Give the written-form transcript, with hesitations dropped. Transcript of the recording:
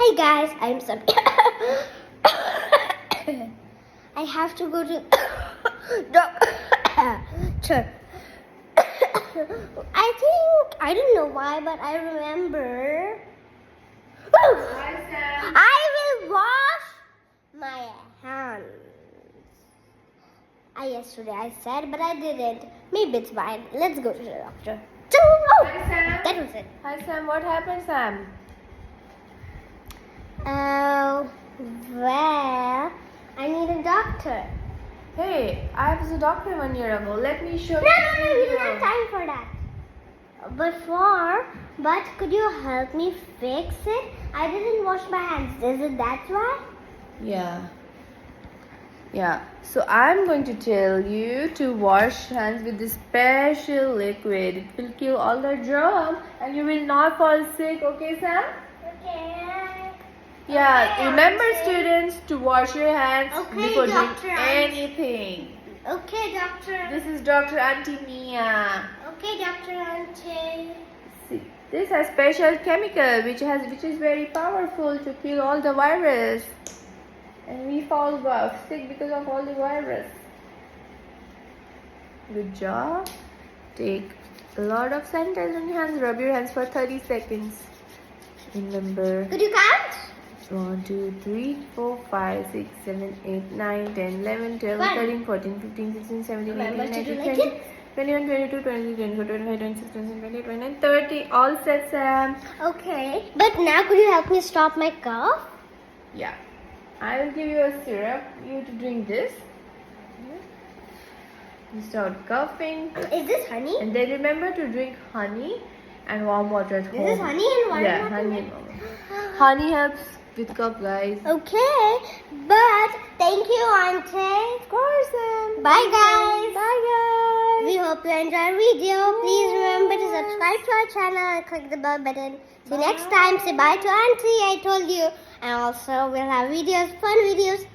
Hey guys, I'm Sameehan. I have to go to doctor. I don't know why, but I remember. I will wash my hands. Yesterday I said, but I didn't. Maybe it's fine. Let's go to the doctor. Oh, Hi, Sam. that was it. Hi, Sam. What happened, Sam? Well, I need a doctor. Hey, I was a doctor 1 year ago. Let me show No, you. we don't have time for that. But could you help me fix it? I didn't wash my hands. Is it that why? Yeah. So I'm going to tell you to wash hands with this special liquid. It will kill all the germs and you will not fall sick. Okay, Sam? Okay. Yeah. Okay, Remember, Auntie. students, to wash your hands Okay, before doing Dr. Auntie. anything. Okay, doctor. This is Dr. Auntie Mia. Okay, Dr. Auntie. See, this has special chemical which is very powerful to kill all the virus, and we fall sick because of all the virus. Good job. Take a lot of sanitizer on your hands. Rub your hands for 30 seconds. Remember. Could you count? 1, 2, 3, 4, 5, 6, 7, 8, 9, 10, 11, 12, One. 13, 14, 15, 16, 17, 18, Remember to 19, do 20, like 20, this. 21, 22, 23, 24, 25, 26, 27, 28, 29, 30. All set, Sam. Okay. But now could you help me stop my cough? Yeah. I will give you a syrup. You have to drink this. You start coughing. Is this honey? And then remember to drink honey and warm water at home. This is honey and water? Yeah, honey and warm water. Honey helps with cough, guys. Okay. But thank you, Auntie. Of course, Sam. Bye, guys. Bye, guys. We hope you enjoyed our video. Please remember to subscribe to our channel and click the bell button. See you next time. Say bye to Auntie. I told you. And also we'll have videos, fun videos